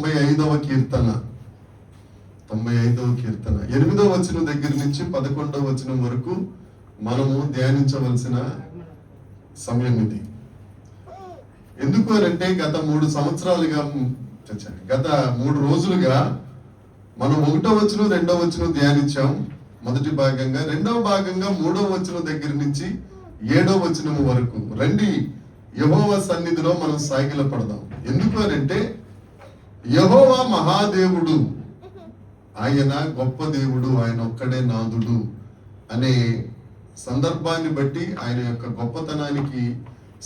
95వ కీర్తన 8వ వచనం దగ్గర నుంచి 11వ వచనం వరకు మనము ధ్యానించవలసిన సమయం ఇది. ఎందుకు అంటే గత 3 రోజులుగా మనం 1వ వచనం 2వ వచనం ధ్యానించాం మొదటి భాగంగా. 2వ భాగంగా 3వ వచనం దగ్గర నుంచి 7వ వచనం వరకు రండి యెహోవా సన్నిధిలో మనం సాగిల పడదాం. ఎందుకు అంటే యెహోవా మహాదేవుడు, ఆయన గొప్ప దేవుడు, ఆయన ఒక్కడే నాథుడు అనే సందర్భాన్ని బట్టి ఆయన యొక్క గొప్పతనానికి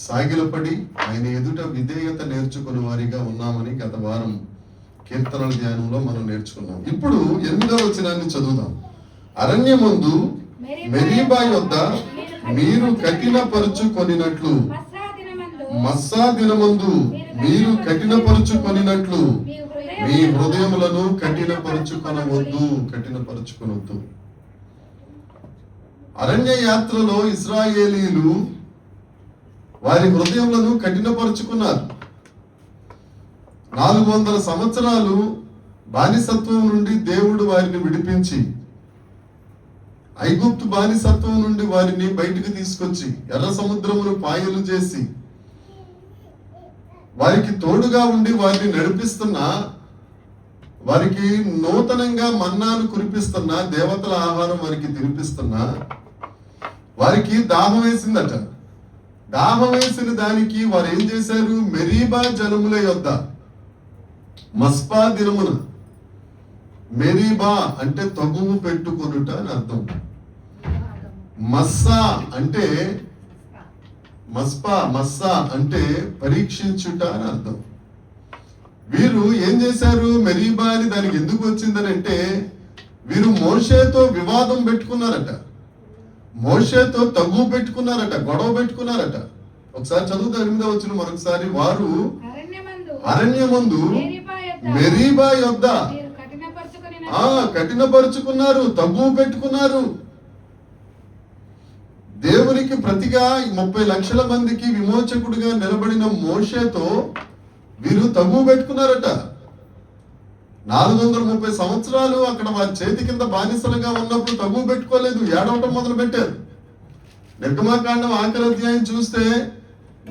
సాగిలపడి ఆయన ఎదుట విధేయత నేర్చుకునే వారిగా ఉన్నామని గత వారం కీర్తనల ధ్యానంలో మనం నేర్చుకున్నాం. ఇప్పుడు 8వ వచనాన్ని చదువుదాం. అరణ్యమందు మెరీబా యొద్ద మీరు కఠినపరుచుకొనినట్లు, మస్సా దినమందు మీరు కఠినపరుచుకొనినట్లు మీ హృదయములను కఠినపరుచుకొనవద్దు. అరణ్య యాత్రలో ఇశ్రాయేలీలు వారి హృదయములను కఠినపరుచుకున్నారు. 400 సంవత్సరాలు బానిసత్వం నుండి దేవుడు వారిని విడిపించి ఐగుప్తు బానిసత్వం నుండి వారిని బయటకు తీసుకొచ్చి ఎర్ర సముద్రమును పాయలు చేసి వారికి తోడుగా ఉండి వారిని నడిపిస్తున్న, వారికి నూతనంగా మన్నాను కురిపిస్తున్న, దేవతల ఆహారం వారికి తినిపిస్తున్న, వారికి దాహం వేసిందట. దాహం వేసిన దానికి వారు ఏం చేశారు? మెరీబా జలముల యొద్ద మస్పా దినమున, మెరీబా అంటే తగువు పెట్టుకొనుట అని అర్థం. మస్సా అంటే మస్సా అంటే పరీక్షించుట అని అర్థం. వీరు ఏం చేశారు? మెరీబా అని దానికి ఎందుకు వచ్చిందని అంటే వీరు మోషేతో వివాదం పెట్టుకున్నారట, మోషేతో తగువు పెట్టుకున్నారట, గొడవ పెట్టుకున్నారట. ఒకసారి చదువుతా 8వ వచనం మరొకసారి. వారు అరణ్యమందు మెరీబా యొద్ద కఠినపరుచుకున్నారు, తగువు పెట్టుకున్నారు. దేవునికి ప్రతిగా 30 లక్షల మందికి విమోచకుడిగా నిలబడిన మోషేతో వీరు తగువు పెట్టుకున్నారట. 430 సంవత్సరాలు అక్కడ వారి చేతి కింద బానిసలుగా ఉన్నప్పుడు తగువు పెట్టుకోలేదు, ఏడవటం మొదలు పెట్టారు. నిర్గమాకాండం ఆఖరి అధ్యాయం చూస్తే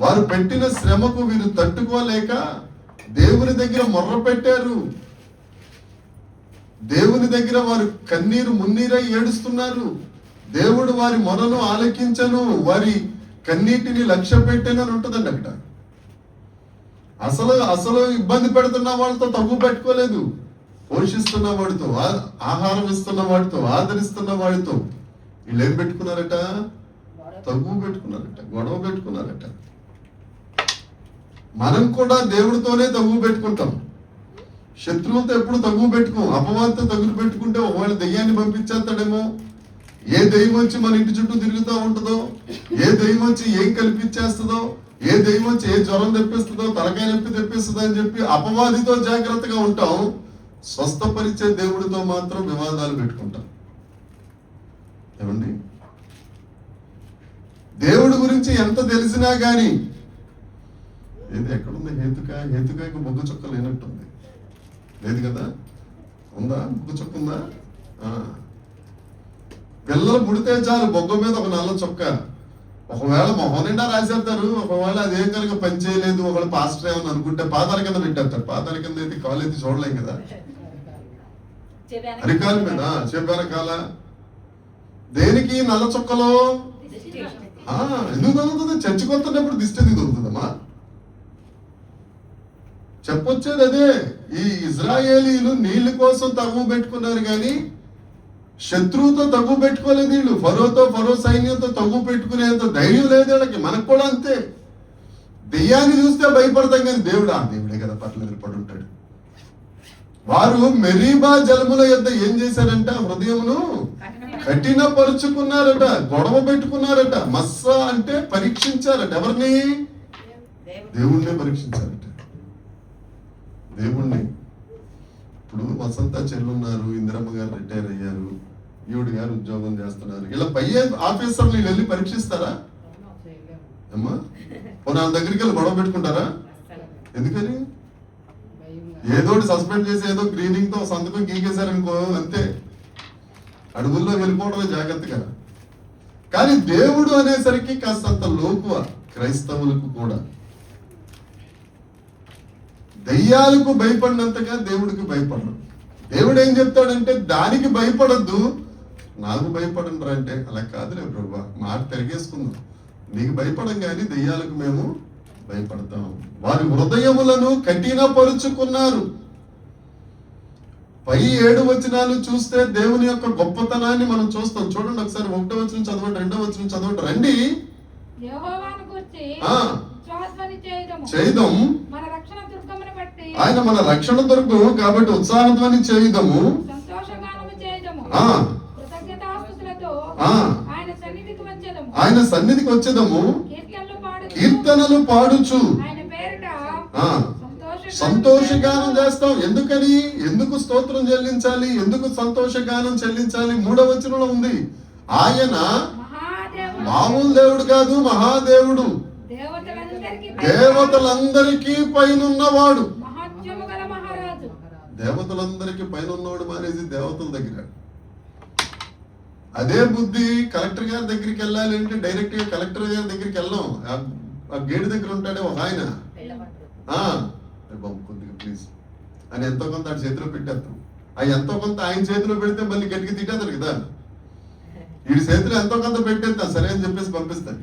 వారు పెట్టిన శ్రమకు వీరు తట్టుకోలేక దేవుని దగ్గర మొర్ర పెట్టారు. దేవుని దగ్గర వారు కన్నీరు మున్నీరై ఏడుస్తున్నారు. దేవుడు వారి మొరను ఆలకించను, వారి కన్నీటిని లక్ష్య పెట్టానని ఉంటుందండి అక్కడ. అసలు ఇబ్బంది పెడుతున్న వాళ్ళతో తగ్గు పెట్టుకోలేదు. పోషిస్తున్న వాడితో, ఆహారం ఇస్తున్న వాడితో, ఆదరిస్తున్న వాడితో వీళ్ళు ఏం పెట్టుకున్నారట? తగ్గు పెట్టుకున్నారట, గొడవ పెట్టుకున్నారట. మనం కూడా దేవుడితోనే తగ్గు పెట్టుకుంటాం. శత్రువుతో ఎప్పుడు తగ్గు పెట్టుకోం. అపవాదితో తగులు పెట్టుకుంటే ఒకవేళ దెయ్యాన్ని పంపించేస్తాడేమో, ఏ దెయ్యం వచ్చి మన ఇంటి చుట్టూ తిరుగుతూ ఉంటుందో, ఏ దెయ్యం వచ్చి ఏం కల్పించేస్తుందో, ఏ దెయ్యం వచ్చి ఏ జ్వరం తెప్పిస్తుందో, తలకాయ నొప్పి తెప్పిస్తుందో అని చెప్పి అపవాదితో జాగ్రత్తగా ఉంటాం. స్వస్థపరిచే దేవుడితో మాత్రం వివాదాలు పెట్టుకుంటాం. ఏమండి, దేవుడి గురించి ఎంత తెలిసినా గాని ఏది ఎక్కడుంది? హేతుకాయకు బొగ్గు చుక్క లేనట్టుంది. లేదు కదా? ఉందా? బొగ్గు చుక్క ఉందా? పిల్లలు పుడితే చాలు బొగ్గ మీద ఒక నల్ల చొక్క. ఒకవేళ మొహం నిండా రాసేస్తారు. ఒకవేళ అదేం కనుక పని చేయలేదు, ఒకవేళ పాస్టర్ ఏమని అనుకుంటే పాతాల కింద పెట్టేస్తారు. పాతాల కింద అయితే కాలు అయితే చూడలేం కదా, అరికాల మీద చెప్పారకాల. దేనికి నల్ల చొక్కలో? ఎందుకు దొరుకుతుంది? చర్చి కొత్తప్పుడు దిష్టి ఎందుకు దొరుకుతుందమ్మా? చెప్పొచ్చేది అదే. ఈ ఇజ్రాయేలీలు నీళ్ల కోసం తగువ పెట్టుకున్నారు కానీ శత్రువుతో తగ్గు పెట్టుకోలేదు. వీళ్ళు ఫరో సైన్యంతో తగ్గు పెట్టుకునేంత ధైర్యం లేదు వీళ్ళకి. మనకు కూడా అంతే. దెయ్యాన్ని చూస్తే భయపడతాం కానీ దేవుడే కదా పర్లేదు పడి ఉంటాడు. వారు మెరీబా జలముల యొద్ద ఏం చేశారంట? హృదయమును కఠినపరుచుకున్నారట, గొడవ పెట్టుకున్నారట. మస్సా అంటే పరీక్షించారట. ఎవరిని? దేవుణ్ణి పరీక్షించారట. దేవుణ్ణి. ఇప్పుడు వసంత చెల్లున్నారు, ఇందిరమ్మ గారు రిటైర్ అయ్యారు, ఈవిడ గారు ఉద్యోగం చేస్తున్నారు. ఇలా పై ఆఫీసర్లు వీళ్ళు వెళ్ళి పరీక్షిస్తారా అమ్మా? వాళ్ళ దగ్గరికి వెళ్ళి గొడవ పెట్టుకుంటారా? ఎందుకని? ఏదోటి సస్పెండ్ చేసి ఏదో గ్రీనింగ్ తో సంతకం గీకేశారనుకో అంతే, అడుగుల్లో వెళ్ళిపోవడమే జాగ్రత్తగా. కానీ దేవుడు అనేసరికి కాస్తంత లోకువ క్రైస్తవులకు కూడా. దయ్యాలకు భయపడినంతగా దేవుడికి భయపడరు. దేవుడు ఏం చెప్తాడంటే దానికి భయపడద్దు, నాకు భయపడండి అంటే, అలా కాదులే ప్రభు, మాట తిరిగేసుకుందాం, నీకు భయపడం కానీ దెయ్యాలకు మేము భయపడతాం. వారి హృదయములను కఠినపరుచుకున్నారు. పై 7 వచనాలు చూస్తే దేవుని యొక్క గొప్పతనాన్ని మనం చూస్తాం. చూడండి ఒకసారి 1వ వచనం చదవండి, 2వ వచనం చదవండి. రండి చేయుదం, ఆయన మన రక్షణ దుర్గం కాబట్టి ఉత్సాహధ్వని చేయుదము, ఆయన సన్నిధికి వచ్చేదము, కీర్తనలు పాడుచు సంతోషగానం చేస్తాం. ఎందుకు స్తోత్రం చెల్లించాలి, ఎందుకు సంతోషగానం చెల్లించాలి? 3వ వచనంలో ఉంది, ఆయన మామూలు దేవుడు కాదు, మహాదేవుడు, దేవతలందరికీ పైనున్నవాడు. దేవతలందరికీ పైన ఉన్నవాడు మానేసి దేవతల దగ్గర. అదే బుద్ధి కలెక్టర్ గారి దగ్గరికి వెళ్ళాలి అంటే డైరెక్ట్ గా కలెక్టర్ గారి దగ్గరికి వెళ్ళాం. ఆ గేట్ దగ్గర ఉంటాడే ఒక ఆయన, బాబు కొద్దిగా ప్లీజ్ అని ఎంతో కొంత ఆయన చేతిలో పెట్టేస్తాం. ఆ ఎంతో కొంత ఆయన చేతిలో పెడితే మళ్ళీ గట్టిగా తిట్టేస్తారు కదా, వీడి చేతిలో ఎంతో కొంత పెట్టేస్తా సరే అని చెప్పేసి పంపిస్తాడు.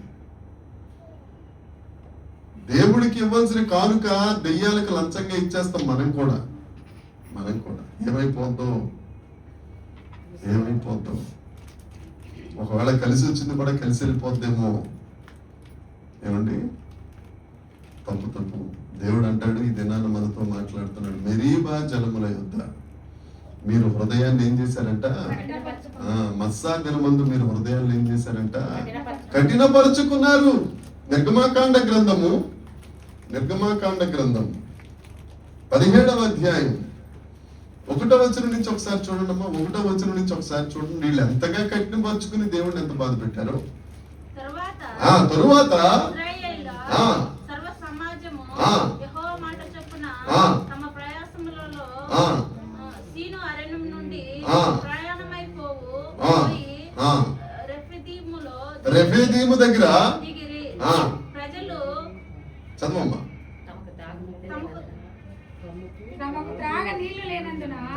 దేవుడికి ఇవ్వాల్సిన కానుక దెయ్యాలకు లంచంగా ఇచ్చేస్తాం మనం కూడా. ఏమైపోతాం ఒకవేళ కలిసి వచ్చింది కూడా కలిసి వెళ్ళిపోద్దేమో. ఏమండి, తప్పు. దేవుడు అంటాడు, ఈ దినాన్ని మనతో మాట్లాడుతున్నాడు, మెరీబా జలముల యొద్ద మీరు హృదయాన్ని ఏం చేశారంట, మత్సా దినమందు మీరు హృదయాన్ని ఏం చేశారంట, కఠినపరుచుకున్నారు. నిర్గమాకాండ గ్రంథం 17వ అధ్యాయం 1వ వచనం నుంచి ఒకసారి చూడండి అమ్మా. 1వ వచనం నుంచి ఒకసారి చూడండి. వీళ్ళు ఎంతగా కఠినపరుచుకుని దేవుడిని ఎంత బాధ పెట్టారో. తరువాత రెఫీదీము దగ్గర చదవమ్మా.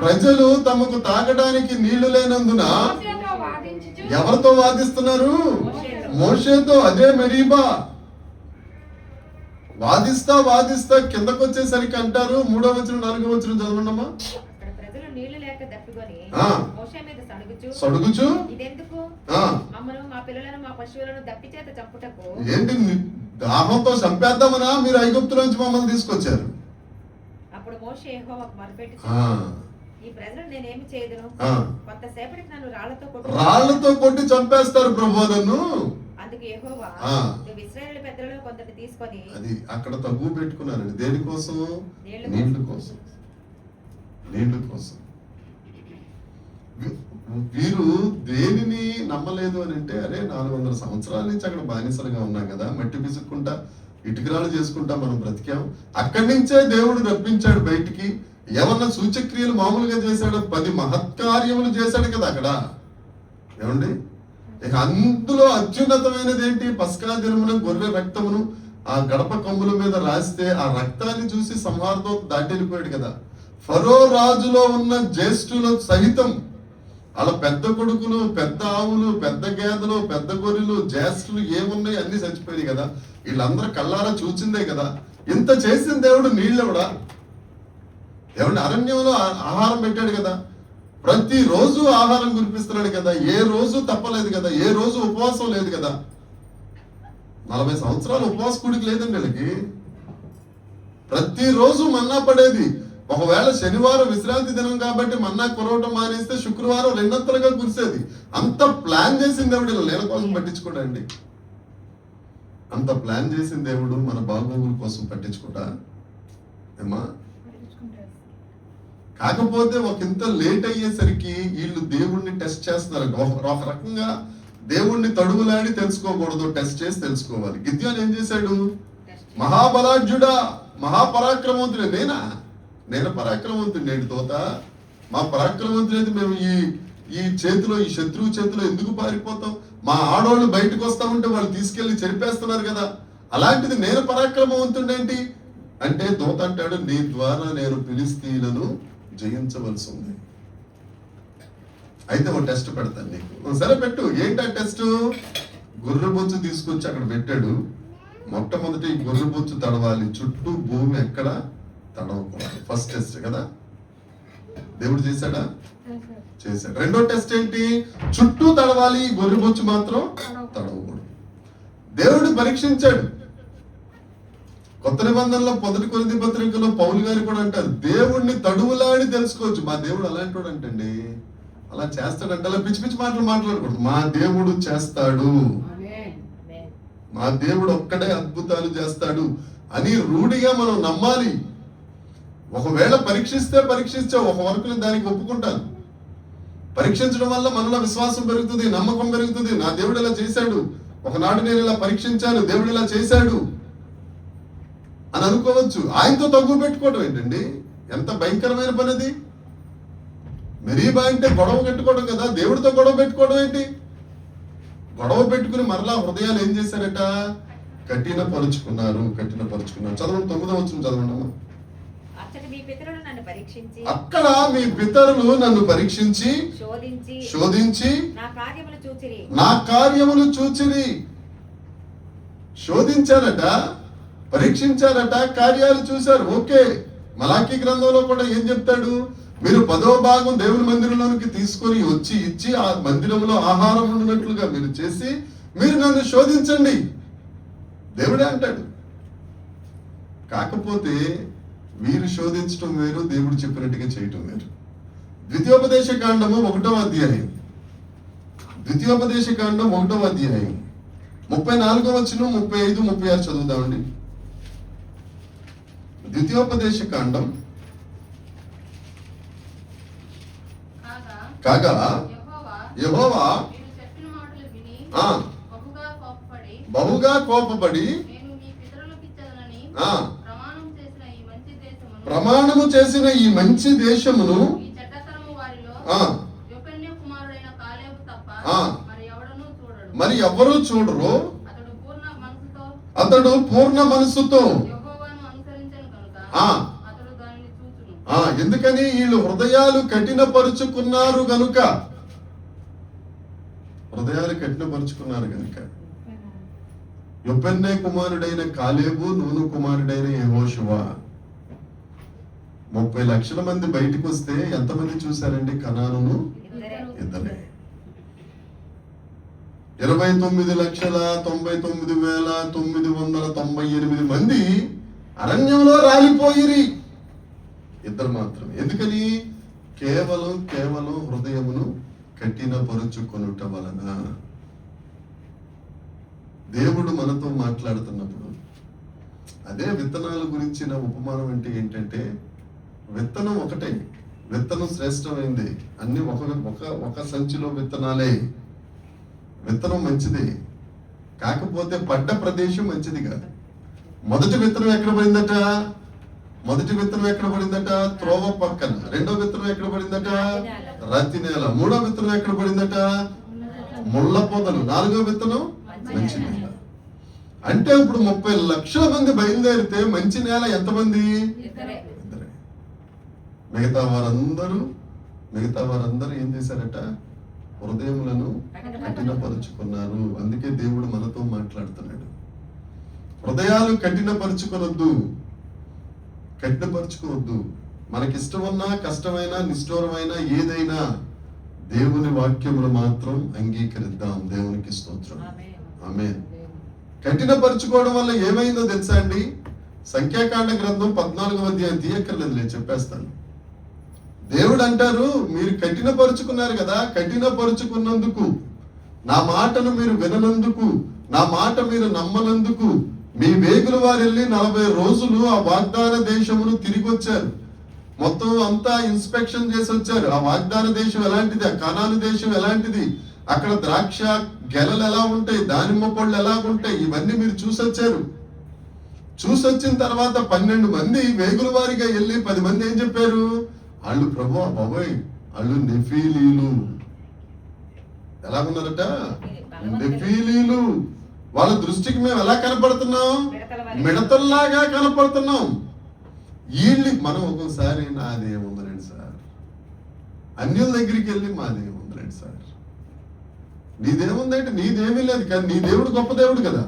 ప్రజలు తమకు తాగడానికి నీళ్లు లేనందున ఎవరితో వాదిస్తున్నారు? మోషేతో. అదే మెరీబా. వాదిస్తా కిందకు వచ్చేసరికి అంటారు, 3వ వచనం 4వ వచనం చదవండమ్మా. సడుగుచు ఏంటి, దాహంతో చంపేద్దామనా మీరు ఐగుప్తు నుంచి మమ్మల్ని తీసుకొచ్చారు. అప్పుడు మోషే యెహోవాకు మొరపెట్టి, ఈ ప్రజలను నేనేమి చేయదును, కొంతసేపటికి నన్ను రాళ్లతో కొట్టి చంపేస్తారు ప్రభు నన్ను. అందుకు యెహోవా, నువ్వు ఇశ్రాయేలు పెద్దలను కొందరిని తీసుకొని, అది అక్కడ తగ్గు పెట్టుకున్నారండి. దేనికోసం? నీళ్లు కోసం. వీరు దేనిని నమ్మలేదు అని అంటే, అరే 400 సంవత్సరాల నుంచి అక్కడ బానిసలుగా ఉన్నాం కదా, మట్టి పిసుక్కుంటా ఇటుకరాలు చేసుకుంటా మనం బ్రతికాం. అక్కడి నుంచే దేవుడు రప్పించాడు బయటికి. ఏమన్నా సూచక్రియలు మామూలుగా చేశాడు, 10 మహత్కార్యములు చేశాడు కదా అక్కడ. ఏమండి, ఇక అందులో అత్యున్నతమైనది ఏంటి? పస్కా దినమున గొర్రె రక్తమును ఆ గడప కొమ్ముల మీద రాస్తే ఆ రక్తాన్ని చూసి సంహారతో దాటెళ్ళిపోయాడు కదా. ఫరో రాజులో ఉన్న జ్యేష్ఠుల సహితం అలా పెద్ద కొడుకులు, పెద్ద ఆవులు, పెద్ద గేదెలు, పెద్ద గొర్రెలు, జ్యేష్ఠులు ఏమున్నాయి అన్ని చచ్చిపోయాయి కదా. వీళ్ళందరూ కళ్ళారా చూసిందే కదా. ఇంత చేసిన దేవుడు నీళ్ళెవడా? ఏమంటే అరణ్యంలో ఆహారం పెట్టాడు కదా, ప్రతి రోజు ఆహారం కురిపిస్తున్నాడు కదా, ఏ రోజు తప్పలేదు కదా, ఏ రోజు ఉపవాసం లేదు కదా. 40 సంవత్సరాలు ఉపవాస కూడికి లేదండి వీళ్ళకి. ప్రతిరోజు మన్నా పడేది. ఒకవేళ శనివారం విశ్రాంతి దినం కాబట్టి మన్నా కురవటం మానేస్తే శుక్రవారం 2 అంతలుగా కురిసేది. అంత ప్లాన్ చేసిన దేవుడు ఇలా నేల కోసం పట్టించుకోడండి. అంత ప్లాన్ చేసిన దేవుడు మన బాగోగుల కోసం పట్టించుకోడా ఏమా? కాకపోతే ఒకంత లేట్ అయ్యేసరికి వీళ్ళు దేవుణ్ణి టెస్ట్ చేస్తున్నారు. ఒక రకంగా దేవుణ్ణి తడుగులాడి తెలుసుకోకూడదు, టెస్ట్ చేసి తెలుసుకోవాలి. గిద్యోను ఏం చేశాడు? మహాబలాఢ్యుడా, మహాపరాక్రమవంతుడే, నేనా నేను పరాక్రమవంతుడు నేటి దోత, మా పరాక్రమవంతుడు మేము ఈ చేతిలో, ఈ శత్రువు చేతిలో ఎందుకు పారిపోతాం? మా ఆడవాళ్ళు బయటకు వస్తా ఉంటే వాళ్ళు తీసుకెళ్లి చెరిపేస్తున్నారు కదా, అలాంటిది నేను పరాక్రమవంతుడేంటి అంటే దోత అంటాడు, నీ ద్వారా నేను ఫిలిష్తీయులను జయించవలసి ఉంది. అయితే ఒక టెస్ట్ పెడతాను నీకు. సరే పెట్టు. ఏంటి ఆ టెస్ట్? గొర్రెబొచ్చు తీసుకొచ్చి అక్కడ పెట్టాడు. మొట్టమొదటి గొర్రెబొచ్చు తడవాలి, చుట్టూ భూమి ఎక్కడ తడవకూడదు. ఫస్ట్ టెస్ట్ కదా, దేవుడు చేశాడా? చేశాడు. రెండో టెస్ట్ ఏంటి? చుట్టూ తడవాలి, గొర్రెబొచ్చు మాత్రం తడవకూడదు. దేవుడు పరీక్షించాడు. కొత్త నిబంధనలో 1 కొరింథీ పత్రికలో పౌలు గారు కూడా అంటారు, దేవుడిని తడువులాడి తెలుసుకోవచ్చు. మా దేవుడు అలాంటి వాడు అంటండి, అలా చేస్తాడంటే. అలా పిచ్చి పిచ్చి మాటలు మాట్లాడకూడదు. మా దేవుడు చేస్తాడు, మా దేవుడు ఒక్కడే అద్భుతాలు చేస్తాడు అని రూఢిగా మనం నమ్మాలి. ఒకవేళ పరీక్షిస్తే ఒక వరకు దానికి ఒప్పుకుంటాను. పరీక్షించడం వల్ల మనలో విశ్వాసం పెరుగుతుంది, నమ్మకం పెరుగుతుంది. నా దేవుడు ఇలా చేశాడు, ఒకనాడు నేను ఇలా పరీక్షించాను, దేవుడు ఇలా చేశాడు అని అనుకోవచ్చు. ఆయనతో తగ్గు పెట్టుకోవడం ఏంటండి? ఎంత భయంకరమైన పని అది. మెరీబా అంటే గొడవ పెట్టుకోవడం కదా, దేవుడితో గొడవ పెట్టుకోవడం ఏంటి? గొడవ పెట్టుకుని మరలా హృదయాలు ఏం చేశారట? కఠినపరుచుకున్నారు. చదవండి, 9వ వచనం చదవండి అమ్మా. అక్కడ మీ పితరులు నన్ను పరీక్షించి శోధించి నా కార్యములు చూచిరి. శోధించారట, పరీక్షించారట, కార్యాలు చూశారు. ఓకే. మలాకీ గ్రంథంలో కూడా ఏం చెప్తాడు? మీరు 10వ భాగం దేవుని మందిరంలోనికి తీసుకొని వచ్చి ఇచ్చి ఆ మందిరంలో ఆహారం ఉండినట్లుగా మీరు చేసి మీరు నన్ను శోధించండి, దేవుడే అంటాడు. కాకపోతే వీరు శోధించడం వేరు, దేవుడు చెప్పినట్టుగా చేయటం వేరు. ద్వితీయోపదేశ కాండము 1వ అధ్యాయం, 1వ అధ్యాయం 34వ వచనం, 35, 36 చదువుదామండి. ద్వితీయోపదేశ కాండం. కాగా యెహోవా బహుగా కోపపడి ప్రమాణము చేసిన ఈ మంచి దేశమును మరి ఎవరు చూడరు. అతడు పూర్ణ మనసుతో. ఎందుకని? వీళ్ళు హృదయాలు కఠినపరుచుకున్నారు గనుక. యొపెన్నే కుమారుడైన కాలేబు, నూను కుమారుడైన యెహోషువ. 30 లక్షల మంది బయటకు వస్తే ఎంతమంది చూశారండి? కనానును ఇద్దరే. 29,99,998 మంది అరణ్యంలో రాలిపోయిరి, ఇద్దరు మాత్రమే. ఎందుకని? కేవలం హృదయమును కఠినపరుచుకొనుట వలన. దేవుడు మనతో మాట్లాడుతున్నప్పుడు అదే విత్తనాల గురించిన ఉపమానం అంటే ఏంటంటే, విత్తనం ఒకటే, విత్తనం శ్రేష్టమైంది. అన్ని ఒక సంచిలో విత్తనాలే. విత్తనం మంచిదే, కాకపోతే పడ్డ ప్రదేశం మంచిది కాదు. మొదటి విత్తనం ఎక్కడ పడిందట? త్రోవ పక్కన. రెండో విత్తనం ఎక్కడ పడిందట? రతి నేల. మూడో విత్తనం ఎక్కడ పడిందట? ముళ్ళ పొదలు. 4వ విత్తనం మంచి నేల. అంటే ఇప్పుడు 30 లక్షల మంది బయలుదేరితే మంచి నేల ఎంతమంది? ఇద్దరే. మిగతా వారందరూ ఏం చేశారట? హృదయములను కఠినపరుచుకున్నారు. అందుకే దేవుడు మనతో మాట్లాడుతున్నాడు. హృదయాలు కఠినపరుచుకోవద్దు. మనకిష్టమన్నా కష్టమైనా నిష్ఠూరమైన ఏదైనా దేవుని వాక్యములు మాత్రం అంగీకరిద్దాం. దేవునికి స్తోత్రం. ఆమేన్. కఠినపరుచుకోవడం వల్ల ఏమైందో తెలుసా అండి? సంఖ్యాకాండ గ్రంథం 14వ అధ్యాయం తీయక్కర్లేదు, నేను చెప్పేస్తాను. దేవుడు అంటారు, మీరు కఠినపరుచుకున్నారు కదా, కఠినపరుచుకున్నందుకు, నా మాటను మీరు విననందుకు, నా మాట మీరు నమ్మనందుకు మీ వేగుల వారు వెళ్ళి 40 రోజులు ఆ వాగ్దాన దేశమును తిరిగి వచ్చారు. మొత్తం అంతా ఇన్స్పెక్షన్ చేసి వచ్చారు. ఆ వాగ్దాన దేశం ఎలాంటిది, ఆ కనాను దేశం ఎలాంటిది, అక్కడ ద్రాక్ష గెలలు ఎలా ఉంటాయి, దానిమ్మ పళ్ళు ఎలా ఉంటాయి, ఇవన్నీ మీరు చూసొచ్చారు. చూసొచ్చిన తర్వాత 12 మంది వేగుల వారిగా వెళ్ళి 10 మంది ఏం చెప్పారు? వాళ్ళు ప్రభువా బాబోయ్ వాళ్ళు నెఫీలీలు. ఎలాగున్నారట? నెఫీలీలు. వాళ్ళ దృష్టికి మేము ఎలా కనపడుతున్నాం? మిడతల్లాగా కనపడుతున్నాం. వీళ్ళు మనం ఒక్కొక్కసారి నాదేముందలేండి సార్, అన్యుల దగ్గరికి వెళ్ళి మాదేముందలేండి సార్, నీదేముందంటే నీదేమీ లేదు. కానీ నీ దేవుడు గొప్ప దేవుడు కదా,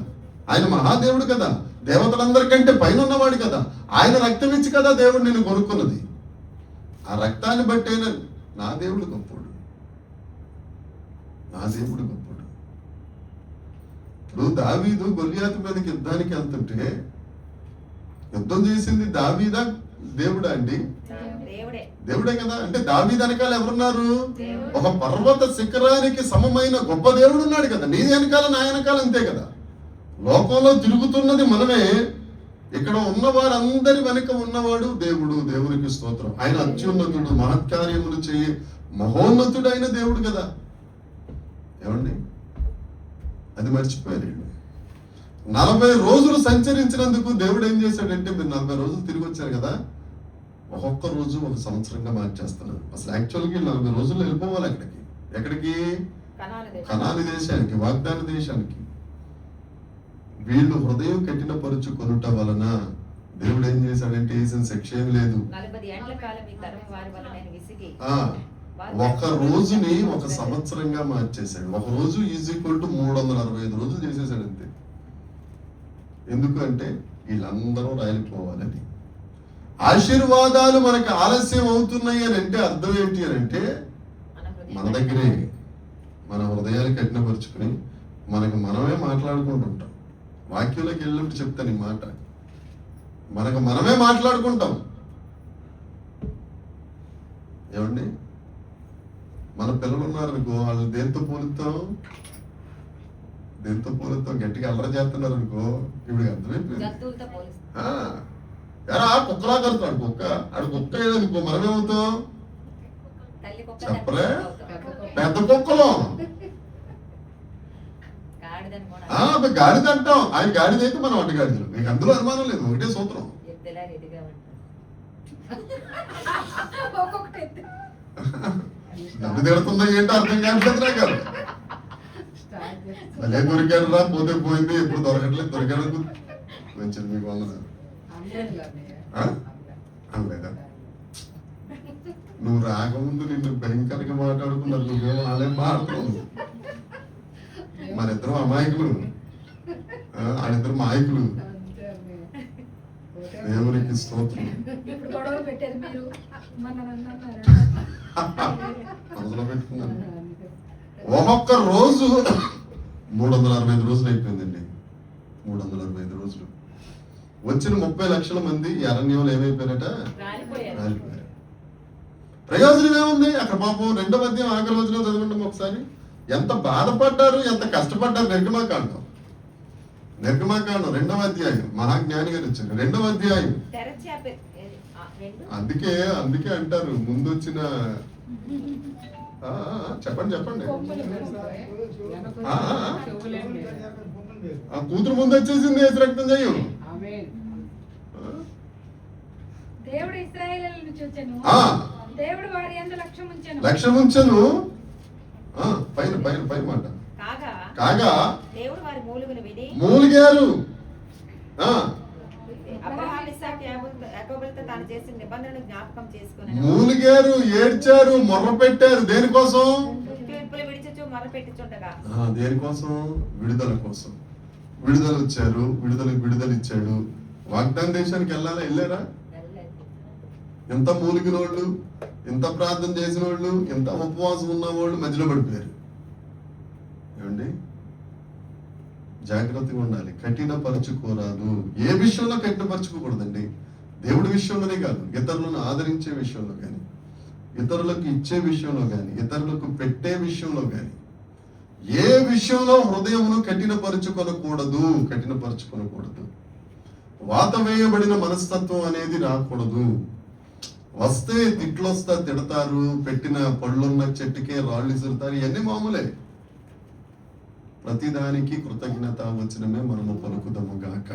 ఆయన మహాదేవుడు కదా, దేవతలందరికంటే పైన ఉన్నవాడు కదా, ఆయన రక్తం ఇచ్చి కదా దేవుడు నేను కొనుక్కున్నది. ఆ రక్తాన్ని బట్టేనా నా దేవుడు గొప్పడు, నా దేవుడు గొప్పడు. ఇప్పుడు దావీదు గొల్లియాతు మీదకి యుద్ధానికి వెళ్తుంటే యుద్ధం చేసింది దావీదా దేవుడా అండి? దేవుడే కదా. అంటే దావీదు వెనకాల ఎవరున్నారు? ఒక పర్వత శిఖరానికి సమమైన గొప్ప దేవుడు ఉన్నాడు కదా. నీ వెనకాల నా వెనకాల అంతే కదా. లోకంలో తిరుగుతున్నది మనమే, ఇక్కడ ఉన్న వారందరి వెనుక ఉన్నవాడు దేవుడు. దేవునికి స్తోత్రం. ఆయన అత్యున్నతుడు, మహత్కార్యములు చేయి మహోన్నతుడు అయిన దేవుడు కదా. ఏమండి, అది మర్చిపోయారు. 40 రోజులు సంచరించినందుకు దేవుడు ఏం చేశాడంటే, మీరు 40 రోజులు తిరిగి వచ్చారు కదా, ఒక్కొక్క రోజు ఒక సంవత్సరంగా మార్చేస్తున్నాను. అసలు యాక్చువల్గా 40 రోజులు వెళ్ళిపోవాలి అక్కడికి. ఎక్కడికి? కనాని దేశానికి, వాగ్దాన దేశానికి. వీళ్ళు హృదయం కఠినపరుచుకొనుట వలన దేవుడు ఏం చేశాడంటే వేసిన శిక్ష ఏం లేదు. ఒక రోజుని ఒక సంవత్సరంగా మార్చేశాడు. ఒక రోజు ఈక్వల్ టు 365 రోజులు చేసేసాడు అంతే. ఎందుకంటే వీళ్ళందరూ రాయలిపోవాలని. ఆశీర్వాదాలు మనకు ఆలస్యం అవుతున్నాయి అని అంటే అర్థం ఏంటి అని అంటే, మన దగ్గరే మన హృదయాలు కఠినపరుచుకుని మనకు మనమే మాట్లాడుకుంటుంటాం. వాక్యంలోకి వెళ్ళినప్పుడు చెప్తాను ఈ మాట, మనకు మనమే మాట్లాడుకుంటాం. ఏమండి, మన పిల్లలు ఉన్నారనుకో, వాళ్ళు దేంతో పోలుతాం గట్టిగా అల్లరి చేస్తున్నారు అనుకో, ఇప్పుడు అర్థమైపోయింది. కుక్కలా కలుతాడు కుక్క, ఆడు కుక్క ఏదనుకో మనమేమవుతాం? చెప్పలే, పెద్ద కుక్కలో గాడిద అంటాం. ఆయన గాడిద అయితే మనం అడ్డగాడిదలు. మీకు అందులో అనుమానం లేదు, ఒకటే సూత్రం. నన్ను తిడుతుందా ఏంటో అర్థం కాదు కాదు. అదే దొరికాడు రా, పోతే పోయింది, ఎప్పుడు దొరకట్లేదు, దొరికాడు మంచిది. మీకు వందనాలు. అనలేదా? నువ్వు రాకముందు నిన్ను భయంకరంగా మాట్లాడుకున్నారు, నువ్వేమో వాళ్ళేం మాట్లాడుతున్నావు. మనిద్దరం అమాయకులు, వాళ్ళిద్దరు మాయకులు. దేవునికి స్తోత్రం. మనసులో పెట్టుకున్నాను. ఒక్కొక్క రోజు 365 రోజులు అయిపోయిందండి. 365 రోజులు వచ్చిన 30 లక్షల మంది ఈ అరణ్యంలో ఏమైపోయారట? రాలిపోయారు. ప్రయోజనం ఏముంది అక్కడ? పాపం 2వ అధ్యాయం ఆఖరి వచనం చదవండి ఒకసారి. ఎంత బాధపడ్డారు, ఎంత కష్టపడ్డారు. నిర్గమాకాండం 2వ అధ్యాయం, మహాజ్ఞాని గారు వచ్చారు. 2వ అధ్యాయం. అందుకే అంటారు ముందు వచ్చిన చెప్పండి కూతురు ముందు వచ్చేసింది ఏసు రక్తం చెయ్యం. లక్ష్యం ఉంచను. పైన మాట కాగా మూలిగారు. మూలిగారు, ఏడ్చారు, మొర్ర పెట్టారు. దేనికోసం? దేనికోసం? విడుదల కోసం. విడుదల వచ్చారు, విడుదల ఇచ్చాడు. వాగ్దాన దేశానికి వెళ్ళారా? ఎంత మూలిగిన వాళ్ళు, ఎంత ప్రార్థన చేసిన వాళ్ళు, ఎంత ఉపవాసం ఉన్న వాళ్ళు మధ్యలో పడిపోయారు. ఏమండి, జాగ్రత్తగా ఉండాలి. కఠినపరచుకోరాదు. ఏ విషయంలో కఠినపరచుకోకూడదండి. దేవుడి విషయంలోనే కాదు, ఇతరులను ఆదరించే విషయంలో కానీ, ఇతరులకు ఇచ్చే విషయంలో కానీ, ఇతరులకు పెట్టే విషయంలో కానీ, ఏ విషయంలో హృదయమును కఠినపరచుకోకూడదు. వాత వేయబడిన మనస్తత్వం అనేది రాకూడదు. వస్తే తిట్లు వస్తా, తిడతారు, పెట్టిన పళ్ళున్న చెట్టుకే రాళ్ళు ఇసురుతారు. ఇవన్నీ మామూలే. ప్రతిదానికి కృతజ్ఞత వచనమే మనము పలుకుదము గాక.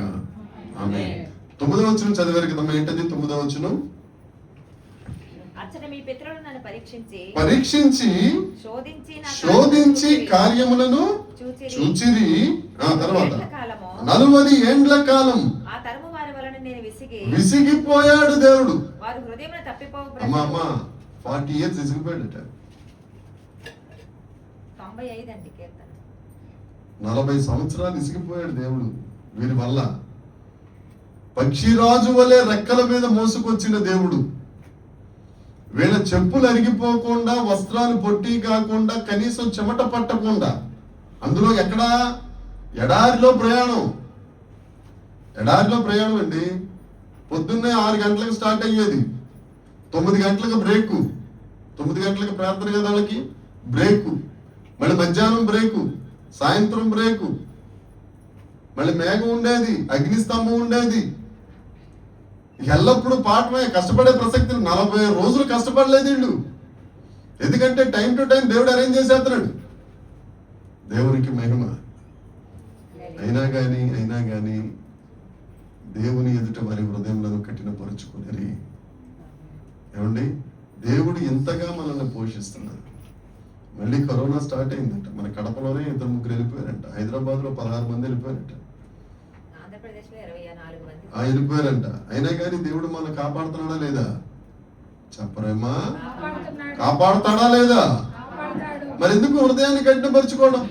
ఆమేన్. 9వ వచనం చదివారు కదమ్మా, ఏంటది 9వ వచనం? అచ్చట మీ పితరులు నన్ను పరీక్షించి శోధించి కార్యములను చూచిరి. తర్వాత 40 ఏండ్ల కాలం ఆ తరము వారి వలన నేను విసిగిపోయాడు దేవుడు. వారు హృదయమున తప్పిపోవు. అమ్మా 40 years విసిగిపోయాడట. 95 అండి కీర్తన. 40 సంవత్సరాలు విసిగిపోయాడు దేవుడు వీరి వల్ల. పక్షిరాజు వలె రెక్కల మీద మోసుకొచ్చిన దేవుడు వీళ్ళ చెప్పులు అరిగిపోకుండా, వస్త్రాలు పొట్టి కాకుండా, కనీసం చెమట పట్టకుండా, అందులో ఎక్కడా ఎడారిలో ప్రయాణం అండి. పొద్దున్నే 6 గంటలకు స్టార్ట్ అయ్యేది, 9 గంటలకు బ్రేకు, 9 గంటలకు ప్రార్థన కదా వాళ్ళకి బ్రేకు, మళ్ళీ మధ్యాహ్నం బ్రేకు, సాయంత్రం బ్రేకు, మళ్ళీ మేఘం ఉండేది, అగ్నిస్తంభం ఉండేది. ఎల్లప్పుడూ పాఠమే, కష్టపడే ప్రసక్తి. 40 రోజులు కష్టపడలేదు వీళ్ళు. ఎందుకంటే టైం టు టైం దేవుడు అరేంజ్ చేసేస్తున్నాడు. దేవునికి మహిమ. అయినా గాని దేవుని ఎదుట వారి హృదయంలో కఠినపరుచుకుని, ఏమండి, దేవుడు ఎంతగా మనల్ని పోషిస్తున్నాడు. మళ్ళీ కరోనా స్టార్ట్ అయిందంట. మన కడపలోనే 2-3 వెళ్ళిపోయారంట, హైదరాబాద్ లో 16 మంది వెళ్ళిపోయారంట, వెళ్ళిపోయారంట. అయినా కానీ దేవుడు మనం కాపాడుతున్నాడా లేదా? చెప్పరేమా? కాపాడుతాడా లేదా? మరి ఎందుకు హృదయాన్ని కఠినపరుచుకోవడం?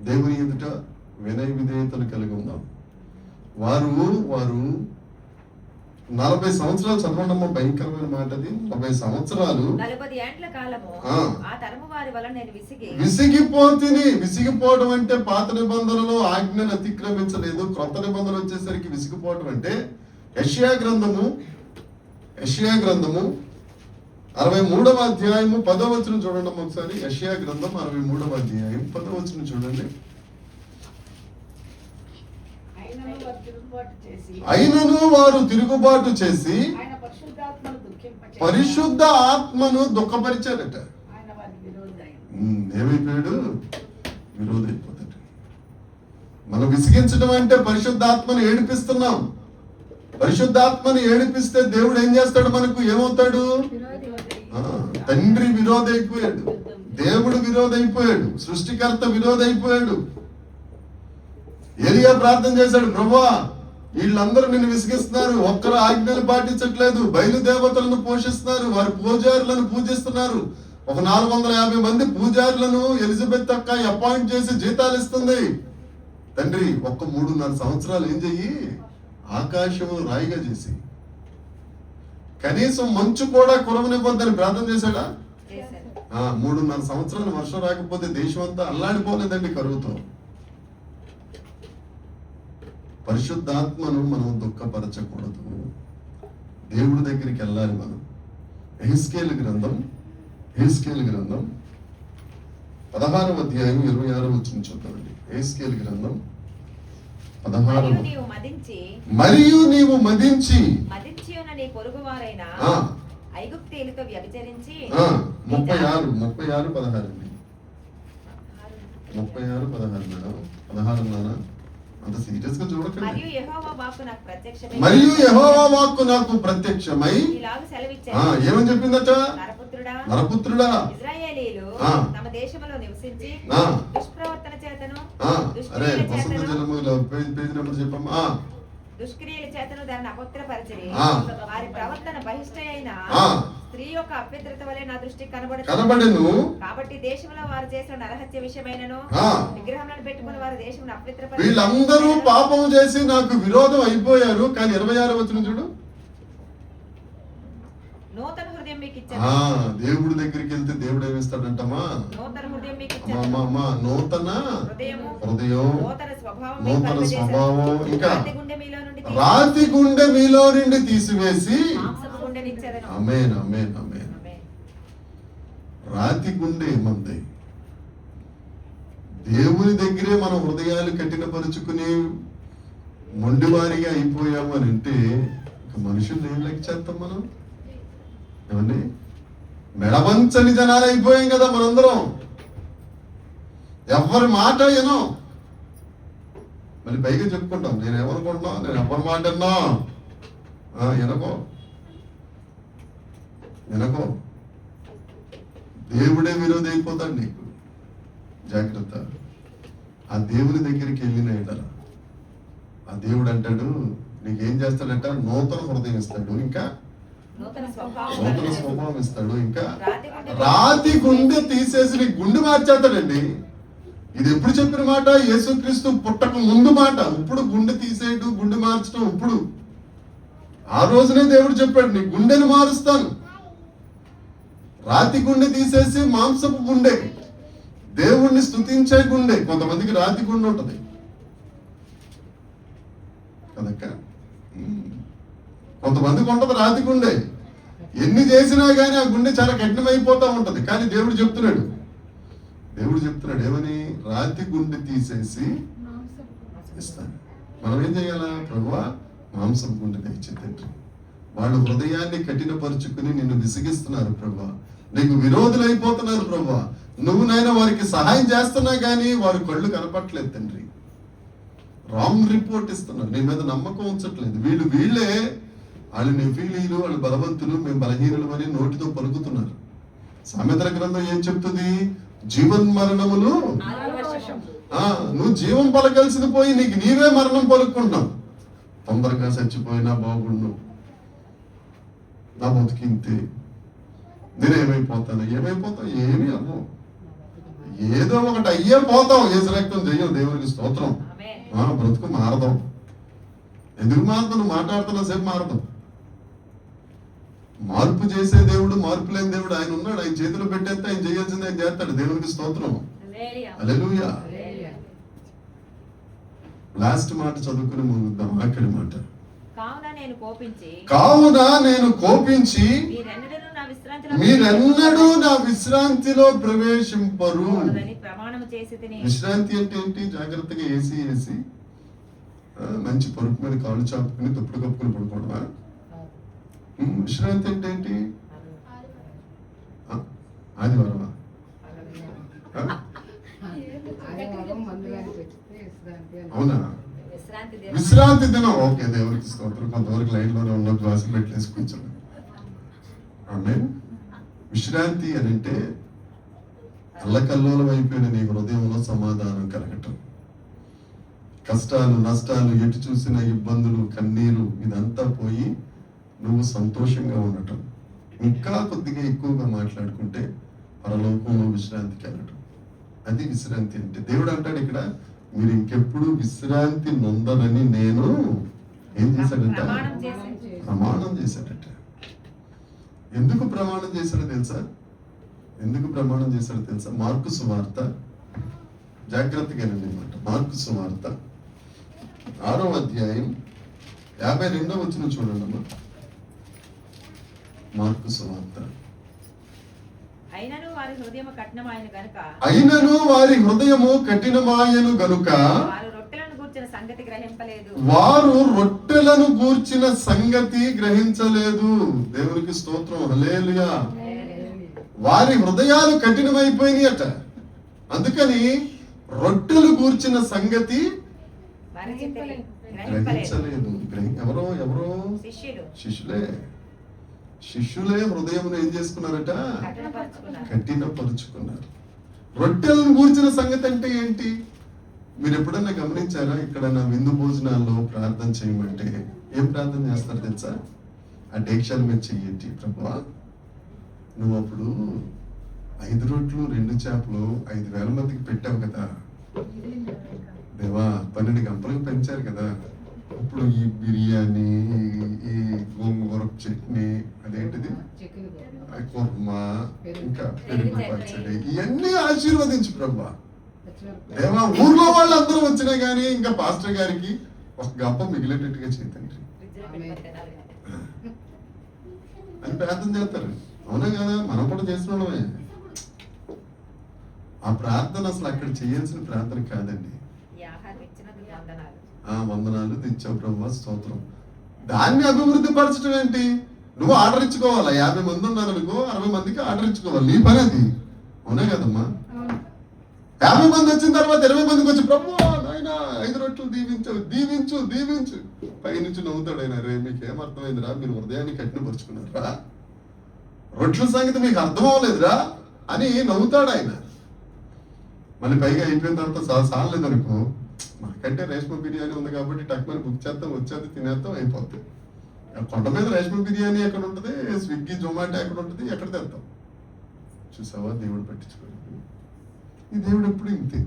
దేవుని ఎదుట వినయ విధేయతలు కలిగి ఉందాం. వారు 40 సంవత్సరాలు చదవడమ్మా, భయంకరమైన మాట అది. 40 సంవత్సరాలు విసిగిపోవడం అంటే పాత నిబంధనలో ఆజ్ఞను అతిక్రమించలేదు. క్రొత్త నిబంధన వచ్చేసరికి విసిగిపోవడం అంటే యెషయా గ్రంథము 63వ అధ్యాయము 10వ వచనం చూడండి ఒకసారి. యెషయా గ్రంథం 63వ అధ్యాయం 10వ వచనం చూడండి. అయినను వారు తిరుగుబాటు చేసి పరిశుద్ధ ఆత్మను దుఃఖపరిచారట. ఏమైపోయాడు? విరోధైపోతాడు. మనం విసిగించడం అంటే పరిశుద్ధాత్మను ఏడిపిస్తున్నాం. పరిశుద్ధాత్మను ఏడిపిస్తే దేవుడు ఏం చేస్తాడు? మనకు ఏమవుతాడు? తండ్రి విరోధైపోయాడు, దేవుడు విరోధైపోయాడు, సృష్టికర్త విరోధైపోయాడు. ఎలియా ప్రార్థన చేశాడు, ప్రభువా వీళ్ళందరూ నిన్ను విసిగిస్తున్నారు, ఒక్కరు ఆజ్ఞలు పాటించట్లేదు, బయలుదేవతలను పోషిస్తున్నారు, వారి పూజారులను పూజిస్తున్నారు. ఒక 450 మంది పూజారులను ఎలిజబెత్ అక్క అపాయింట్ చేసి జీతాలు ఇస్తుంది. తండ్రి ఒక్క 3.5 సంవత్సరాలు ఏం చెయ్యి, ఆకాశము రాయిగా చేసి కనీసం మంచు కూడా కురవనివ్వద్దని ప్రార్థన చేశాడా? 3.5 సంవత్సరాలు వర్షం రాకపోతే దేశం అంతా అల్లాడిపోలేదండి కరువుతో. పరిశుద్ధాత్మను మనం దుఃఖపరచకూడదు. దేవుడి దగ్గరికి వెళ్ళాలి మనం. యెహెజ్కేలు గ్రంథం 16వ అధ్యాయం 26వ వచనం చూద్దామండి. యెహెజ్కేలు గ్రంథం 16. మరియు నీవు మదించి నీ పొరుగువారైన ఐగుప్తీయులతో వ్యభిచరించి 36 16 అండి. 36 16 మేడం, 16 నానా అంత సీరియస్ గా చూడకండి. మరియు యెహోవా వాక్కు నాకు ప్రత్యక్షమై ఏమని చెప్పిందట? నరపుత్రుడా, ఇశ్రాయేలీయులు తమ దేశములో నివసించి దుష్ప్రవర్తన చేతను అరే వసంత జలములో పేజ్ నెంబర్ చెప్పమ్మా. దుష్క్రియల చేతను దాన్ని అపవిత్రపరచిరి. వారి ప్రవర్తన బహిష్ట అయిన స్త్రీ యొక్క అపవిత్రత వలె నా దృష్టికి కనబడెను. కాబట్టి దేశంలో వారు చేసిన నరహత్య విషయమైనను విగ్రహములను పెట్టుకుని వారి దేశమును అపవిత్రపరిచి వీళ్ళందరూ పాపం చేసి నాకు విరోధం అయిపోయారు. కానీ 26వ వచనం చూడు, నూతన హృదయం మీకు ఇచ్చాను. దేవుడి దగ్గరికి వెళ్తే దేవుడు ఏమిస్తాడంటమ్మా? నూతన హృదయం మీకు ఇచ్చాను. నూతన హృదయం, నూతన స్వభావం, ఇంకా రాతి గుండె మీలో నుండి తీసివేసి. ఆమేన్ ఆమేన్ ఆమేన్. రాతి గుండె ఏమంది? దేవుని దగ్గరే మన హృదయాలు కఠినపరుచుకుని మొండివారిగా అయిపోయాము అని అంటే మనుషులు ఏం లెక్క చేస్తాం మనం? ఏమండి, మెడవంచని జనాలు అయిపోయాం కదా మనందరం. ఎవరి మాట ఏనో. మళ్ళీ పైగా చెప్పుకుంటాం, నేను ఏమనుకుంటున్నా, నేను ఎవరి మాట విన్నా. వినకో, దేవుడే విరోధి అయిపోతాడు నీకు. జాగ్రత్త. ఆ దేవుని దగ్గరికి వెళ్ళిన ఎడల ఆ దేవుడు అంటాడు, నీకేం చేస్తాడంట, నూతన హృదయం ఇస్తాడు, ఇంకా నూతన స్వభావం ఇస్తాడు, ఇంకా రాతి గుండె తీసేసి నీ గుండె మార్చేస్తాడండి. ఇది ఎప్పుడు చెప్పిన మాట? యేసుక్రీస్తు పుట్టక ముందు మాట. ఇప్పుడు గుండె తీసేయడు, గుండె మార్చడం ఇప్పుడు. ఆ రోజునే దేవుడు చెప్పాడు, నీ గుండెను మారుస్తాను. రాతి గుండె తీసేసి మాంసపు గుండె, దేవుణ్ణి స్తుతించే గుండె. కొంతమందికి రాతి గుండె ఉంటది కదక్క, కొంతమందికి ఉంటది రాతి గుండె. ఎన్ని చేసినా కానీ ఆ గుండె చాలా కఠినమైపోతా ఉంటది. కానీ దేవుడు చెప్తున్నాడు ఏమని? రాతి గుండె తీసేసి ఇస్తాను. మనం ఏం చేయాలా? ప్రభువా, మాంసం గుండె దయచేయండి. వాళ్ళు హృదయాన్ని కఠినపరుచుకుని నిన్ను విసిగిస్తున్నారు ప్రభువా, నీకు విరోధులు అయిపోతున్నారు ప్రభువా. నువ్వు నైనా వారికి సహాయం చేస్తున్నా కానీ వారి కళ్ళు కనపట్లేదు తండ్రి. రాంగ్ రిపోర్ట్ ఇస్తున్నారు, నీ మీద నమ్మకం ఉంచట్లేదు. వీళ్ళే వాళ్ళు నెఫీలీలు, వాళ్ళు బలవంతులు, మేము బలహీనులు అని నోటితో పలుకుతున్నారు. సామెతల గ్రంథం ఏం చెప్తుంది? జీవన్మరణములు. నువ్వు జీవం పలకాల్సింది పోయి నీకు నీవే మరణం పలుకున్నావు. తొందరగా చచ్చిపోయినా బాగుండు, నా బతికింతే, నేనేమైపోతాను? ఏమీ అవ్వవు. ఏదో ఒకటి అయ్యే పోతాం. ఏసు రక్తం చెయ్యం. దేవునికి స్తోత్రం. బ్రతుకు మారదాం. ఎందుకు మారదాం? నువ్వు మాట్లాడుతున్నా సేపు మారదాం. మార్పు చేసే దేవుడు, మార్పు లేని దేవుడు ఆయన ఉన్నాడు. ఆయన చేతిలో పెట్టేస్తే ఆయన చేయాల్సింది ఆయన చేస్తాడు. దేవునికి స్తోత్రం. హల్లెలూయా. లాస్ట్ మాట చదువుకుని ముగిద్దాం. ఆఖరి మాట. కావున నేను కోపించి మీరెన్నడూ నా విశ్రాంతిలో ప్రవేశింపరు. విశ్రాంతి అంటే ఏంటి? జాగ్రత్తగా ఏసి మంచి పరుపు మీద కాళ్ళు చాపుకుని దుప్పుడు కప్పుకుని పడుకోవడమా? విశ్రాంతి అంటే ఏంటి? ఆదివారమా? అవునా? విశ్రాంతి దినం. ఓకే, దేవునికి స్తోత్రం. కొంతవరకు లైన్ లోనే ఉన్న గ్లాసులు పెట్టేసి కూర్చోండి. ఆమేన్. విశ్రాంతి అని అంటే అల్లకల్లోలం అయిపోయిన నీ హృదయంలో సమాధానం కలగటం. కష్టాలు, నష్టాలు, ఎటు చూసిన ఇబ్బందులు, కన్నీరు, ఇదంతా పోయి నువ్వు సంతోషంగా ఉండటం. ఇంకా కొద్దిగా ఎక్కువగా మాట్లాడుకుంటే పరలోకంలో విశ్రాంతికి వెళ్ళటం. అది విశ్రాంతి అంటే. దేవుడు అంటాడు ఇక్కడ, మీరు ఇంకెప్పుడు విశ్రాంతి నొందనని నేను ఏం చేశాడంట? ప్రమాణం చేశాడట. ఎందుకు ప్రమాణం చేశాడో తెలుసా? మార్కు సువార్త, జాగ్రత్తగా అన్నమాట. మార్కు సువార్త 6వ అధ్యాయం 52వ వచనం చూడండి అమ్మా. మార్కు సువార్త. అయినను వారి హృదయము కఠినమాయను గనుక వారు రొట్టెలను గూర్చిన సంగతి గ్రహించలేదు. దేవునికి స్తోత్రం. హల్లెలూయా. వారి హృదయాలు కఠినమైపోయినాయి అట. అందుకని రొట్టెలు గూర్చిన సంగతి గ్రహించలేదు. ఎవరో శిష్యులే హృదయమును ఏం చేసుకున్నారట? కఠినపరుచుకున్నారు. రొట్టెలను గూర్చిన సంగతి అంటే ఏంటి? మీరు ఎప్పుడన్నా గమనించారా? ఇక్కడ నా విందు భోజనాల్లో ప్రార్థన చేయమంటే ఏం ప్రార్థన చేస్తారు తెలుసా? ఆ డేక్షాల మీద చెయ్యేంటి? ప్రభువా, నువ్వు అప్పుడు 5 రొట్లు 2 చేపలు 5,000 మందికి పెట్టావు కదా దేవా, 12 గంపలకు పెంచారు కదా. ఇప్పుడు ఈ బిర్యానీ, ఈ గోంగూర చట్నీ, అదేంటిది కుర్మా, ఇంకా పెరుగు పచ్చడి, ఇవన్నీ ఆశీర్వదించు ప్రభా. దేవా, ఊర్లో వాళ్ళందరూ వచ్చినా గానీ ఇంకా పాస్టర్ గారికి ఒక గంప మిగిలేటట్టుగా చేతండి అని ప్రార్థన చేస్తారు. అవునా కదా? మనం కూడా చేసిన వాళ్ళమే. ఆ ప్రార్థన అసలు అక్కడ చేయాల్సిన ప్రార్థన కాదండి. వందనాలు తెచ్చావు ప్రభు, స్తోత్రం. దాన్ని అభివృద్ధి పరచడం ఏంటి? నువ్వు ఆర్డర్ ఇచ్చుకోవాలా? 50 మంది ఉన్నారు అనుకో, 60 మందికి ఆర్డర్ ఇచ్చుకోవాలి. నీ పని అది. అవునా కదమ్మా? 50 మంది వచ్చిన తర్వాత 20 మందికి వచ్చి ప్రభు నాయన 5 రొట్టెలు దీవించు దీవించు పైనుంచి నవ్వుతాడు ఆయన. రే మీకు ఏమర్థమైందిరా, మీరు హృదయాన్ని కఠినపరుచుకున్నారా, రొట్టెల సంగతి మీకు అర్థం అవ్వలేదురా అని నవ్వుతాడు ఆయన. మళ్ళీ పైగా అయిపోయిన తర్వాత సాలేదనుకో, మనకంటే రేష్మ బిర్యానీ ఉంది కాబట్టి టక్మని బుక్ చేస్తాం, వచ్చేది తినేస్తాం, అయిపోతుంది. కొండ మీద రేష్మ బిర్యానీ ఎక్కడ ఉంటుంది, స్విగ్గీ జొమాటో ఎక్కడ ఉంటుంది, ఎక్కడ తెస్తాం. చూసావా దేవుడు పట్టించుకోలేదు. ఈ దేవుడు ఎప్పుడు ఇంతే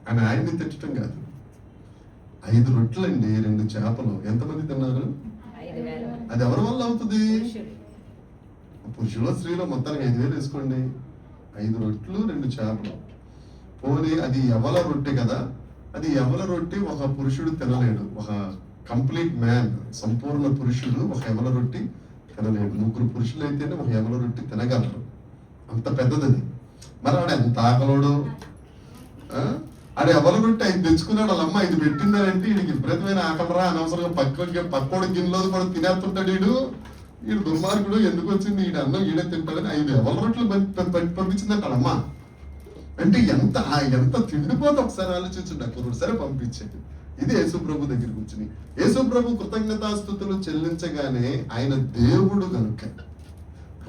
అని ఆయన్ని తిట్టడం కాదు. 5 రొట్టెలండి 2 చేపలు ఎంతమంది తిన్నారు? అది ఎవరి వల్ల అవుతుంది? పురుషులో స్త్రీలో మొత్తానికి 5,000 వేసుకోండి. 5 రొట్టెలు 2 చేపలు. పోనీ అది ఎవల రొట్టె కదా, అది ఎవల రొట్టె ఒక పురుషుడు తినలేడు. ఒక కంప్లీట్ మ్యాన్, సంపూర్ణ పురుషుడు ఒక ఎవల రొట్టె తినలేడు. 3 పురుషులు అయితేనే ఒక ఎవల రొట్టె తినగలరు, అంత పెద్దది. మరి ఆడ ఎంత ఆకలోడు. ఆడ ఎవల రొట్టె 5 తెచ్చుకున్నాడు, వాళ్ళ అమ్మ 5 పెట్టిందంటే వీడికి విపరీతమైన ఆకలరా, అనవసరంగా పక్కోడి గిన్నెలో కూడా తినేస్తుంటాడు. వీడు దుర్మార్గుడు, ఎందుకు వచ్చింది వీడు అన్నం వీడే తింటాడని 5 ఎవల రొట్టెలు పంపించిందంట వాళ్ళమ్మ. అంటే ఎంత తిండిపోతే ఒకసారి ఆలోచించండి. అక్కడ సరే పంపించేది. ఇది యేసుప్రభు దగ్గర కూర్చుని యేసుప్రభు కృతజ్ఞతాస్తుతులు చెల్లించగానే ఆయన దేవుడు కనుక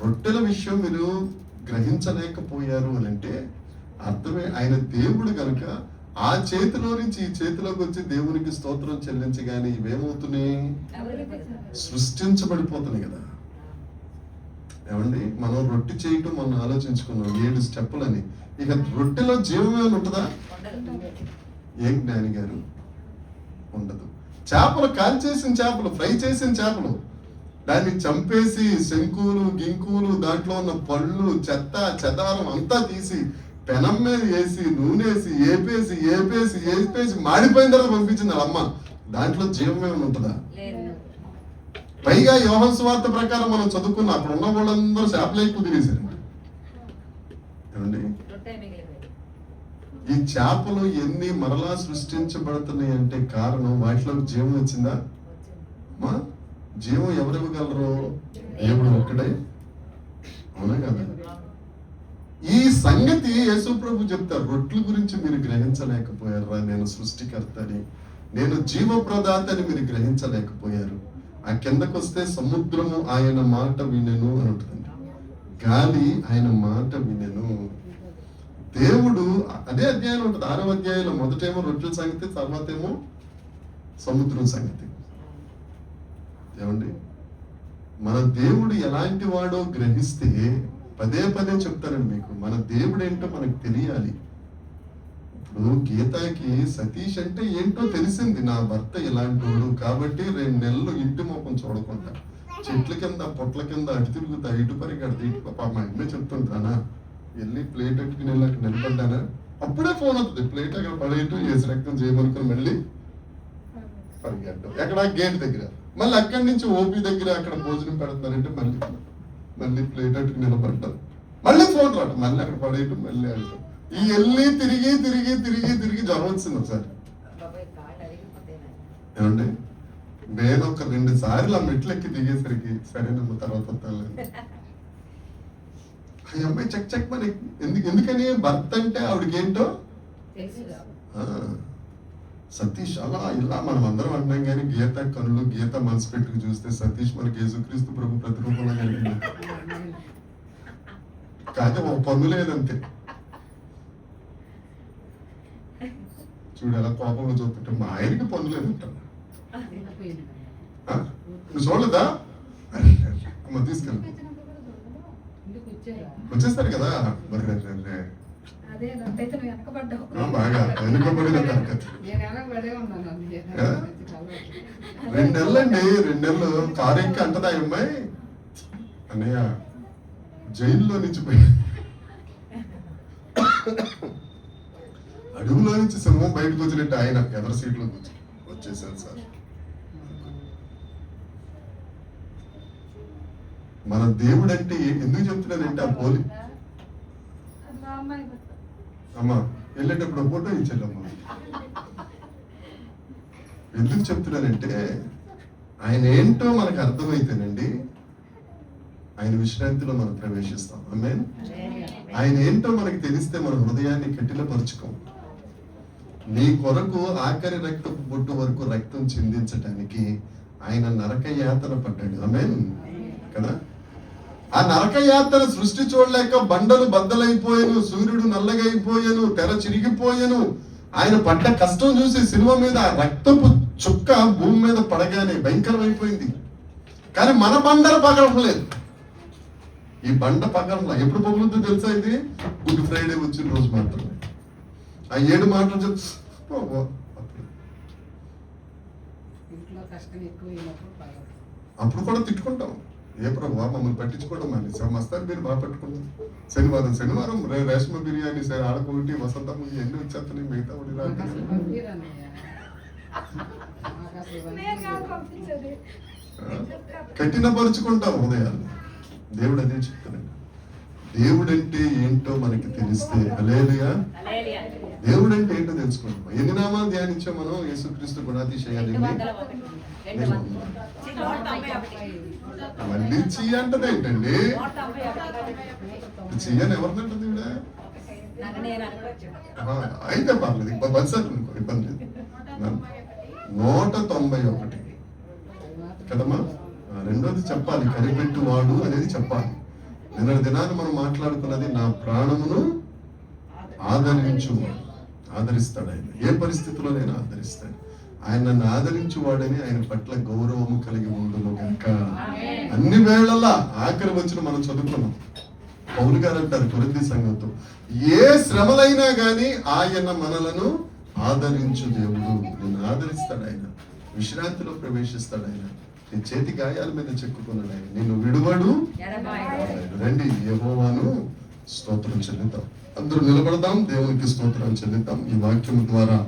రొట్టెల విషయం మీరు గ్రహించలేకపోయారు అని అంటే అర్థమే ఆయన దేవుడు కనుక ఆ చేతిలో నుంచి ఈ చేతిలోకి వచ్చి దేవునికి స్తోత్రం చెల్లించగానే ఇవేమవుతున్నాయి? సృష్టించబడిపోతున్నాయి కదా. ఏమండి, మనం రొట్టె చేయటం మనం ఆలోచించుకున్నాం 7 స్టెప్పులని. ఇక రొట్టెలో జీవమే ఉంటుందా? ఏం జ్ఞాని గారు, ఉండదు. చేపలు కాల్చేసిన చేపలు, ఫ్రై చేసిన చేపలు, దాన్ని చంపేసి శంకులు గింకులు దాంట్లో ఉన్న పళ్ళు చెత్త చెదారం అంతా తీసి పెనం మీద వేసి నూనెసి ఏపేసి మాడిపోయిన తర్వాత పంపించింది అమ్మ. దాంట్లో జీవమే ఉంటుందా? పైగా యోహాను సువార్త ప్రకారం మనం చదువుకున్న అక్కడ ఉన్న వాళ్ళందరూ చేపలు ఎక్కువ తినేసారు. ఏమండి, ఈ చేపలు ఎన్ని మరలా సృష్టించబడుతున్నాయి అంటే కారణం వాటిలో జీవం వచ్చిందా? జీవం ఎవరివ్వగలరు? దేవుడు ఒక్కడే. అవునా కదా? ఈ సంగతి యేసు ప్రభు చెప్తారు. రొట్టెల గురించి మీరు గ్రహించలేకపోయారా, నేను సృష్టికర్తని, నేను జీవప్రదాతని మీరు గ్రహించలేకపోయారు. ఆ కిందకు వస్తే సముద్రము ఆయన మాట వినెను అని ఉంటుంది, గాలి ఆయన మాట వినెను. దేవుడు అదే అధ్యాయం ఉంటుంది, 6వ అధ్యాయంలో. మొదటేమో రొట్టెల సంగతి, తర్వాత ఏమో సముద్రం సంగతి. ఏమండి, మన దేవుడు ఎలాంటి వాడో గ్రహిస్తే పదే చెప్తానండి మీకు, మన దేవుడు ఏంటో మనకు తెలియాలి. ఇప్పుడు గీతాకి సతీష్ అంటే ఏంటో తెలిసింది, నా భర్త ఇలాంటి వాడు కాబట్టి 2 నెలలు ఇంటి ముఖం చూడకుండా చెట్ల కింద పొట్ల కింద అటు తిరుగుతా, ఇటు పరిగెడతా, ఇటు పాప మా అమ్మే చెప్తుంటానా, వెళ్ళి ప్లేట్ పెట్టుకుని వెళ్ళి అక్కడ నిలబడ్డానా, అప్పుడే ఫోన్ అవుతుంది, ప్లేట్ అక్కడ పడేయటం, చేసి రక్తం చేయమనుకుని మళ్ళీ పరిగెట్టడం ఎక్కడ గేట్ దగ్గర, మళ్ళీ అక్కడి నుంచి ఓపీ దగ్గర అక్కడ భోజనం పెడతారంటే మళ్ళీ ప్లేట్ అట్టుకు నిలబడ్డాం, మళ్ళీ ఫోన్ రావడం, మళ్ళీ అక్కడ పడేయటం, మళ్ళీ ఆడటం. ఈ వెళ్ళి తిరిగి జ్వరం వచ్చింది ఒకసారి. ఏమండి, నేను ఒక 2 సార్లు ఆ మెట్లు ఎక్కి దిగేసరికి సరేనమ్మ తర్వాత ఆ అమ్మాయి చెక్ మరి ఎందుకని భర్త అంటే ఆవిడకి ఏంటో సతీష్ అలా ఇలా మనం అందరం అంటున్నాం కానీ గీత కనులు గీత మనసు పెట్టుకు చూస్తే సతీష్ మనకి యేసుక్రీస్తు ప్రభు ప్రతిరూపంలో కలిగింది. కాదు ఒక పన్ను లేదంతే. చూడు ఎలా కోపంగా చూస్తుంటే మా ఆయనకి పన్ను లేదంటాను. నువ్వు చూడలేదా? అమ్మ తీసుకెళ్ళి వచ్చేస్తారు కదా బాగా వెనుకబడిన 2 నెలలండి. 2 నెలలు కారు ఎక్కి అంటదా అమ్మాయి, అన్నయ్య జైల్లో నుంచి పోయి అడుగులో నుంచి సింహం బయటకు వచ్చినట్టు ఆయన ఎదరు సీట్లో వచ్చేసారు సార్. మన దేవుడు అంటే ఎందుకు చెప్తున్నానంటే ఆ పోలి అమ్మా వెళ్ళేటప్పుడు ఫోటో ఇచ్చాడమ్మా. ఎందుకు చెప్తున్నానంటే ఆయన ఏంటో మనకు అర్థమైతేనండి, ఆయన విశ్రాంతిలో మనం ప్రవేశిస్తాం. ఆమేన్. ఆయన ఏంటో మనకి తెలిస్తే మన హృదయాన్ని కఠినపరుచుకోం. నీ కొరకు ఆఖరి రక్తపు బొట్టు వరకు రక్తం చిందించటానికి ఆయన నరక యాతన పడ్డాడు. ఆమేన్ కదా. ఆ నరక యాతన సృష్టి చూడలేక బండలు బద్దలైపోయాను, సూర్యుడు నల్లగైపోయాను, తెర చిరిగిపోయాను. ఆయన పడ్డ కష్టం చూసి సిలువ మీద ఆ రక్తపు చుక్క భూమి మీద పడగానే భయంకరమైపోయింది. కానీ మన బండలు పగలలేదు. ఈ బండ పగలలా. ఎప్పుడు పగులుతుందో తెలుసా? ఇది గుడ్ ఫ్రైడే వచ్చిన రోజు మాత్రమే. ఆ 7 మాటలు చెప్తే అప్పుడు కూడా తిట్టుకుంటాం. ఏ ప్రభు మమ్మల్ని పట్టించుకోవడం మానేసాం, మస్తాన్ మీరు బాగా పట్టుకున్నాం. శనివారం రేష్మ బిర్యానీ సార్ ఆడకొకటి వసంతం ఎన్ని వచ్చేస్తున్నాయి, మిగతా ఒకటి కఠినపరుచుకుంటాం హృదయాన్ని. దేవుడు అదే చెప్తున్నాడు. దేవుడు అంటే ఏంటో మనకి తెలిస్తే హల్లెలూయా. దేవుడు అంటే ఏంటో తెలుసుకుంటాం. ఎన్ని నామాలు ధ్యానించాం మనం? యేసుక్రీస్తు గుణాతిశయాలు మళ్ళీ చెయ్యి అంటది ఏంటండి? చెయ్యని ఎవరినంటుంది ఈవిడ? అయితే పర్లేదు, ఇబ్బంది లేదు. 191 కదమ్మా. రెండోది చెప్పాలి, కనిపెట్టువాడు అనేది చెప్పాలి. నిన్న దినాన్ని మనం మాట్లాడుకున్నది నా ప్రాణమును ఆదరిస్తాడు. ఆయన ఏ పరిస్థితిలో నేను ఆదరిస్తాడు. ఆయన నన్ను ఆదరించువాడని ఆయన పట్ల గౌరవము కలిగి ఉండును గనుక అన్ని వేళలా. ఆఖరి వచ్చిన మనం చదువుకున్నాం. పౌలు గారు అంటారు కొరింథీ సంఘంతో, ఏ శ్రమలైనా గాని ఆయన మనలను ఆదరించు దేవుడు. నిన్ను ఆదరిస్తాడు ఆయన, విశ్రాంతిలో ప్రవేశిస్తాడు ఆయన. నీ చేతి గాయాల మీద చెక్కుకున్నాడు ఆయన, నిన్ను విడువడు. రండి యెహోవాను స్తోత్రం చెల్లిద్దాం. అందరూ నిలబడదాం, దేవునికి స్తోత్రం చెల్లిద్దాం. ఈ వాక్యం ద్వారా